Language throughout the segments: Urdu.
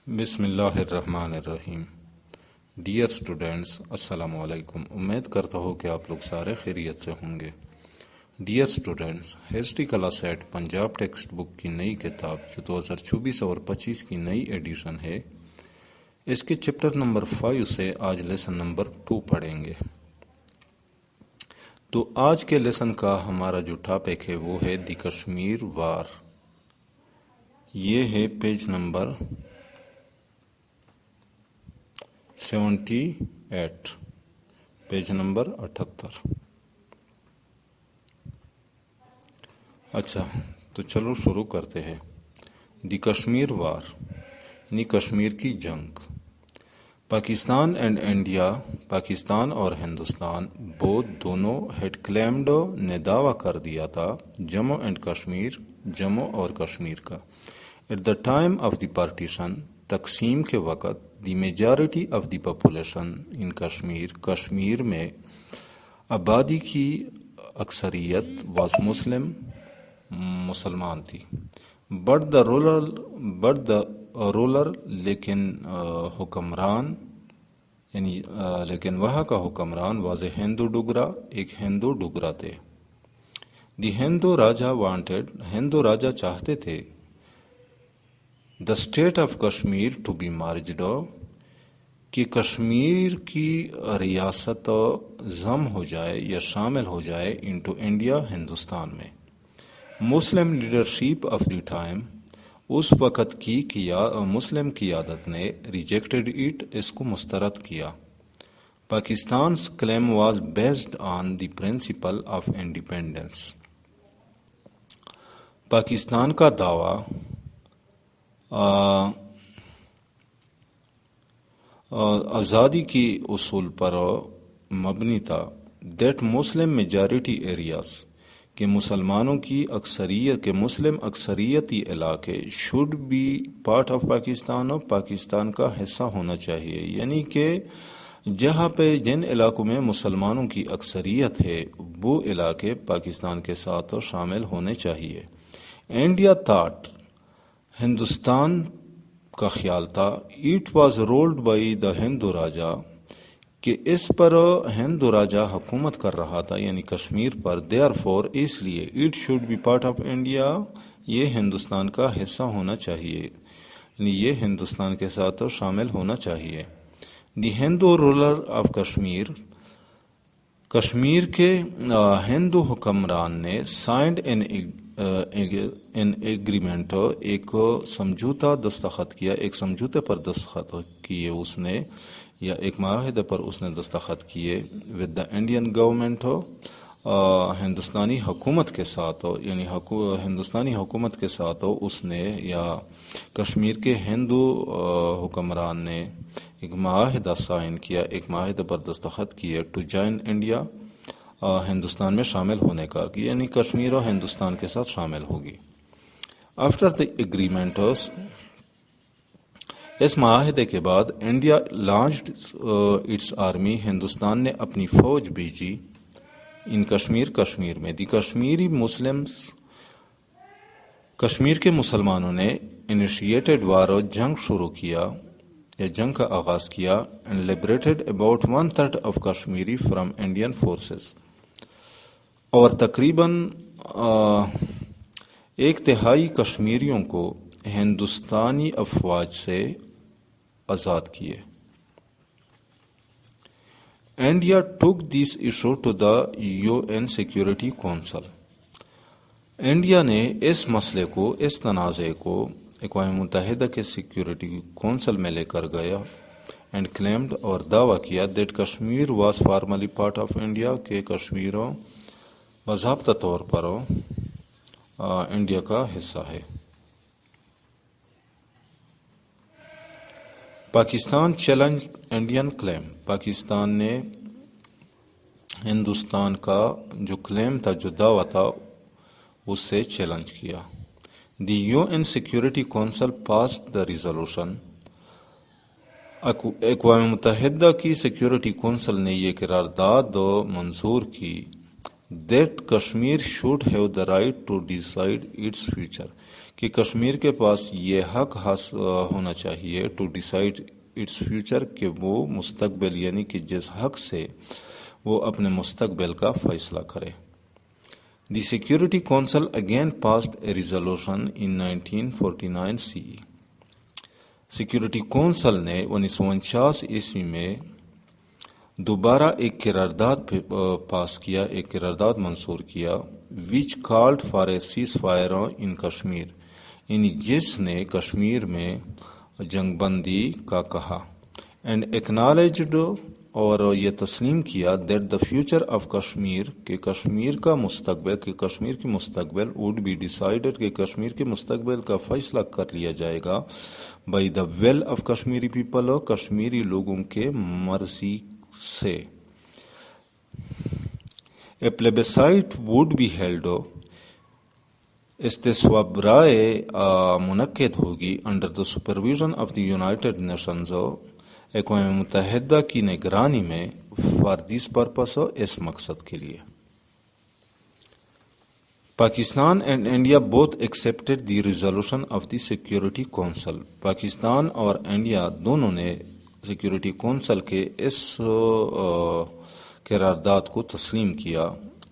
بسم اللہ الرحمن الرحیم۔ ڈیئر اسٹوڈینٹس، السلام علیکم۔ امید کرتا ہوں کہ آپ لوگ سارے خیریت سے ہوں گے۔ Dear students, history class eight Punjab text book کی نئی کتاب جو 2024 اور 25 کی نئی ایڈیشن ہے، اس کے چیپٹر نمبر 5 سے آج لیسن نمبر 2 پڑھیں گے۔ تو آج کے لیسن کا ہمارا جو ٹاپک ہے وہ ہے دی کشمیر وار۔ یہ ہے پیج نمبر 78، پیج نمبر 78۔ اچھا، تو چلو شروع کرتے ہیں۔ دی کشمیر وار یعنی کشمیر کی جنگ۔ پاکستان اینڈ انڈیا، پاکستان اور ہندوستان بوتھ دونوں ہیڈ کلیمڈ نے دعویٰ کر دیا تھا جموں اینڈ کشمیر، جموں اور کشمیر کا۔ At the time of the partition, تقسیم کے وقت، the majority of the population in Kashmir, Kashmir میں آبادی کی اکثریت واز مسلم، مسلمان تھی۔ بٹ دا رولر لیکن حکمران یعنی لیکن وہاں کا حکمران واز اے ہندو ڈوگرا، ایک ہندو ڈوگرا تھے۔ دی ہندو راجا وانٹیڈ، ہندو راجا چاہتے تھے the state of Kashmir to be merged, کہ کشمیر کی ریاست ضم ہو جائے یا شامل ہو جائے انٹو انڈیا، ہندوستان میں۔ مسلم لیڈرشپ آف دی ٹائم، اس وقت کی مسلم قیادت نے ریجیکٹڈ اٹ، اس کو مسترد کیا۔ پاکستان's claim was based on the principle of independence، Pakistan کا دعویٰ آزادی کی اصول پر مبنی تھا۔ دیٹ مسلم میجارٹی ایریاز، کہ مسلمانوں کی اکثریت کے مسلم اکثریتی علاقے should be part of Pakistan, اور پاکستان کا حصہ ہونا چاہیے، یعنی کہ جہاں پہ جن علاقوں میں مسلمانوں کی اکثریت ہے وہ علاقے پاکستان کے ساتھ شامل ہونے چاہیے۔ انڈیا تھاٹ، ہندوستان کا خیال تھا، it was ruled by the Hindu raja, کہ اس پر ہندو راجا حکومت کر رہا تھا یعنی کشمیر پر، دیئر فور اس لیے، it should be part of India, یہ ہندوستان کا حصہ ہونا چاہیے، یعنی یہ ہندوستان کے ساتھ شامل ہونا چاہیے۔ دی ہندو رولر آف کشمیر، کشمیر کے ہندو حکمران نے سائنڈ ان ایگریمنٹ، ایک سمجھوتا دستخط کیا، ایک سمجھوتے پر دستخط کیے اس نے، یا ایک معاہدے پر اس نے دستخط کیے ود دا انڈین گورنمنٹ، ہندوستانی حکومت کے ساتھ، یعنی ہندوستانی حکومت کے ساتھ اس نے یا کشمیر کے ہندو حکمران نے ایک معاہدہ سائن کیا، ایک معاہدے پر دستخط کیے ٹو جوائن انڈیا، ہندوستان میں شامل ہونے کا، یعنی کشمیر اور ہندوستان کے ساتھ شامل ہوگی۔ آفٹر دی ایگریمنٹس، اس معاہدے کے بعد، India launched its army, Hindustan نے اپنی فوج بھیجی ان کشمیر میں۔ دی کشمیری مسلمز، کشمیر کے مسلمانوں نے انیشیٹڈ وار، جنگ شروع کیا یا جنگ کا آغاز کیا، and liberated about 1/3 of Kashmiri from Indian forces, اور تقریباً 1/3 کشمیریوں کو ہندوستانی افواج سے آزاد کیے۔ India took this issue to the UN security council, India نے اس مسئلے کو، اس تنازع کو اقوام متحدہ کے سیکیورٹی کونسل میں لے کر گیا، اینڈ کلیمڈ، اور دعویٰ کیا، that Kashmir was formally part of India, کہ کشمیر باضابطہ طور پر انڈیا کا حصہ ہے۔ پاکستان چیلنج انڈین کلیم، پاکستان نے ہندوستان کا جو کلیم تھا، جو دعویٰ تھا، اس سے چیلنج کیا۔ دی UN security council passed the resolution, اقوام متحدہ کی سیکیورٹی کونسل نے یہ قرارداد منظور کی، that Kashmir should have the right to decide its future, کہ کشمیر کے پاس یہ حق ہونا چاہیے to decide its future، کہ وہ مستقبل یعنی کہ جس حق سے وہ اپنے مستقبل کا فیصلہ کرے۔ The Security Council again passed a resolution in 1949 CE۔ Security council نے 1949 عیسوی میں دوبارہ ایک قرارداد پاس کیا، ایک قرارداد منظور کیا which called for a ceasefire in Kashmir, یعنی جس نے کشمیر میں جنگ بندی کا کہا، and acknowledged، اور یہ تسلیم کیا that the future of Kashmir, کہ کشمیر کا مستقبل، کہ کشمیر کی مستقبل would be decided، کہ کشمیر کے مستقبل کا فیصلہ کر لیا جائے گا by the will of Kashmiri people، Kashmiri لوگوں کے مرضی سے۔ A plebiscite would be held، استصواب رائے منعقد ہوگی under the supervision of the United Nations، اقوام متحدہ کی نگرانی میں for this purpose، اس مقصد کے لیے۔ Pakistan and India both accepted the resolution of the Security Council، Pakistan اور انڈیا دونوں نے سیکیورٹی کونسل کے اس قرارداد کو تسلیم کیا۔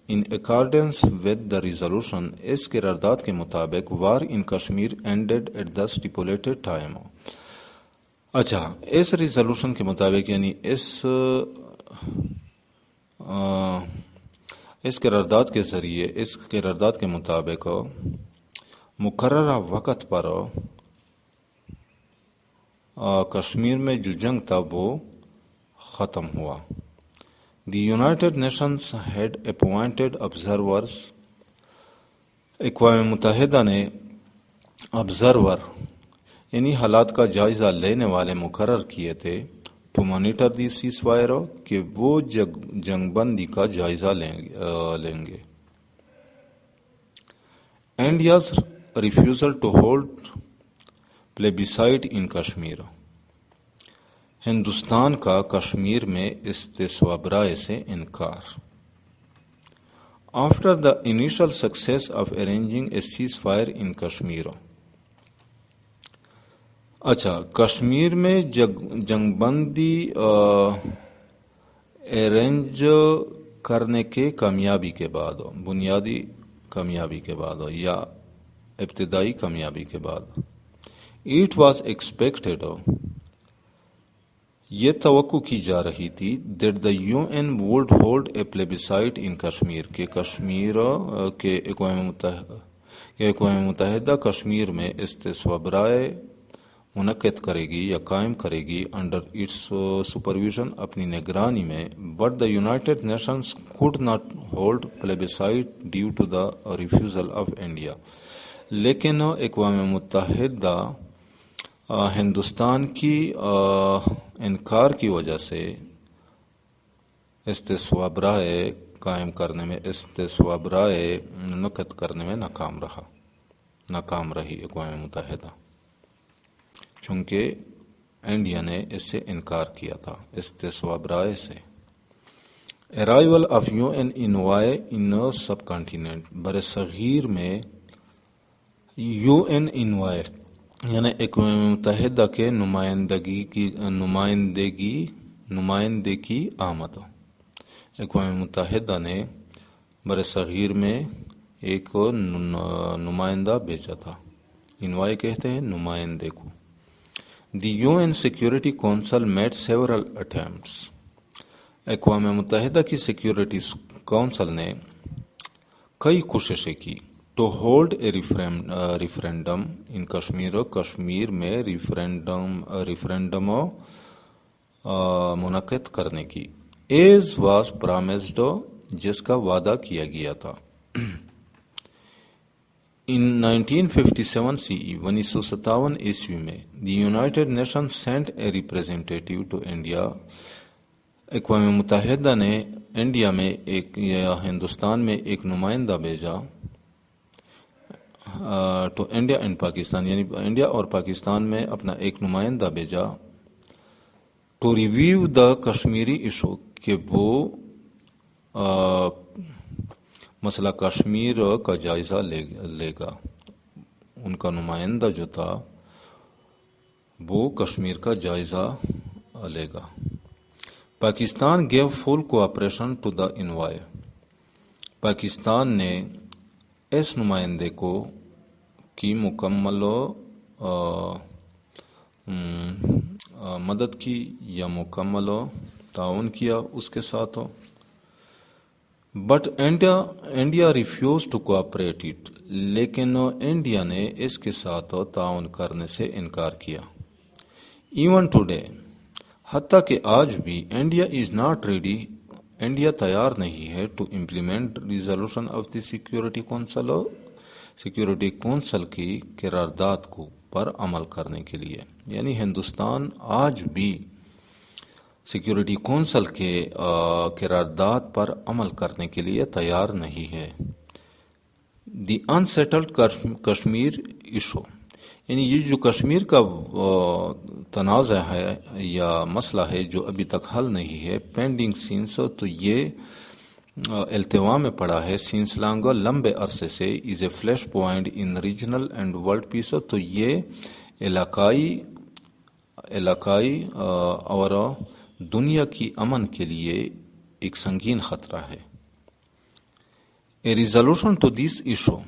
In accordance with the resolution، اس قرارداد کے مطابق war in Kashmir ended at the stipulated time۔ اچھا، اس ریزولوشن کے مطابق یعنی اس قرارداد کے ذریعے، اس قرارداد کے مطابق مقررہ وقت پر کشمیر میں جو جنگ تھا وہ ختم ہوا۔ The United Nations had appointed observers، اقوام متحدہ نے observer یعنی حالات کا جائزہ لینے والے مقرر کیے تھے to monitor the ceasefire، کہ وہ جنگ بندی کا جائزہ لیں گے۔ India's refusal to hold plebiscite in Kashmir, Hindustan کا کشمیر میں استصواب رائے سے انکار۔ After the initial success of arranging a ceasefire in Kashmir, اچھا، کشمیر میں جنگ بندی ارینج کرنے کے کامیابی کے بعد، بنیادی کامیابی کے بعد یا ابتدائی کامیابی کے بعد، اٹ واز ایکسپیکٹڈ، یہ توقع کی جا رہی تھی that the UN would hold a plebiscite in Kashmir, کہ کشمیر کے اقوام متحدہ کشمیر میں استصواب رائے منعقد کرے گی یا قائم کرے گی انڈر اٹس سپرویژن، اپنی نگرانی میں، but the United nations could not hold plebiscite due to the refusal of India، لیکن اقوام متحدہ ہندوستان کی انکار کی وجہ سے استصواب رائے قائم کرنے میں، استصواب رائے منعقد کرنے میں ناکام رہی اقوام متحدہ، چونکہ انڈیا نے اس سے انکار کیا تھا استصواب رائے سے۔ Arrival of UN envoy in a subcontinent، برصغیر میں UN envoy یعنی اقوام متحدہ کے نمائندے کی آمد، اقوام متحدہ نے برصغیر میں ایک نمائندہ بھیجا تھا، انوائے کہتے ہیں نمائندے کو۔ The UN Security Council made several attempts، اقوام متحدہ کی سیکیورٹی کونسل نے کئی کوششیں کی to hold a referendum in Kashmir, Kashmir میں ریفرینڈم منعقد کرنے کی، as was promised، جس کا وعدہ کیا گیا تھا۔ In 1957 CE، 1957 عیسوی میں the United Nations sent a representative to India، اقوام متحدہ نے انڈیا میں یا ہندوستان میں ایک نمائندہ بھیجا to India and Pakistan، یعنی انڈیا اور پاکستان میں اپنا ایک نمائندہ بھیجا to review the Kashmiri issue, کہ وہ مسئلہ کشمیر کا جائزہ لے گا. ان کا نمائندہ جو تھا وہ کشمیر کا جائزہ لے گا. Pakistan gave full cooperation to the envoy. Pakistan نے اس نمائندے کی مکمل مدد کی یا مکمل تعاون کیا اس کے ساتھ. But India refuse to cooperate it. لیکن انڈیا نے اس کے ساتھ تعاون کرنے سے انکار کیا. ایون ٹوڈے، حتیٰ کہ آج بھی India is not ready. India تیار نہیں ہے to implement resolution of the security council کی قرارداد کو پر عمل کرنے کے لیے. یعنی ہندوستان آج بھی سیکیورٹی کونسل کے قرارداد پر عمل کرنے کے لیے تیار نہیں ہے. دی انسیٹلڈ کشمیر ایشو، یعنی یہ جو کشمیر کا تنازع ہے یا مسئلہ ہے جو ابھی تک حل نہیں ہے، پینڈنگ سینس، تو یہ التوا میں پڑا ہے سینس لانگا، لمبے عرصے سے. Is a flash point in regional and world peace. تو یہ علاقائی اور دنیا کی امن کے لیے ایک سنگین خطرہ ہے. A resolution to this issue,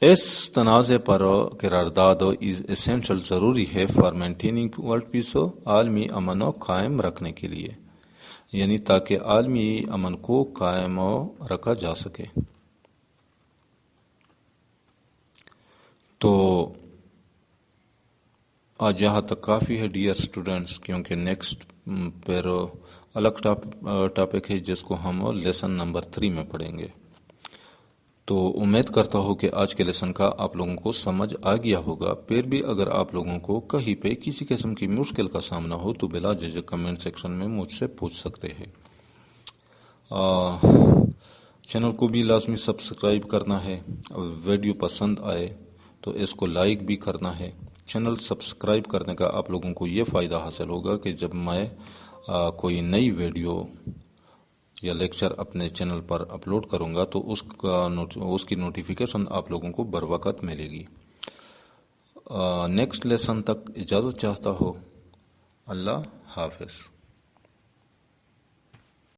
اس تنازع پر قرارداد از اسینشل، ضروری ہے فار مینٹیننگ ورلڈ پیس، عالمی امن کو قائم رکھنے کے لیے. یعنی تاکہ عالمی امن کو قائم رکھا جا سکے. تو آج یہاں تک کافی ہے ڈیئر اسٹوڈنٹس، کیونکہ نیکسٹ پھر الگ ٹاپک ہے جس کو ہم لیسن نمبر 3 میں پڑھیں گے. تو امید کرتا ہوں کہ آج کے لیسن کا آپ لوگوں کو سمجھ آ گیا ہوگا. پھر بھی اگر آپ لوگوں کو کہیں پہ کسی قسم کی مشکل کا سامنا ہو تو بلا جھجک کمنٹ سیکشن میں مجھ سے پوچھ سکتے ہیں. چینل کو بھی لازمی سبسکرائب کرنا ہے. ویڈیو پسند آئے تو اس کو لائک بھی کرنا ہے. چینل سبسکرائب کرنے کا آپ لوگوں کو یہ فائدہ حاصل ہوگا کہ جب میں کوئی نئی ویڈیو یا لیکچر اپنے چینل پر اپلوڈ کروں گا تو اس کی نوٹیفیکیشن آپ لوگوں کو بر وقت ملے گی. نیکسٹ لیسن تک اجازت چاہتا ہوں. اللہ حافظ.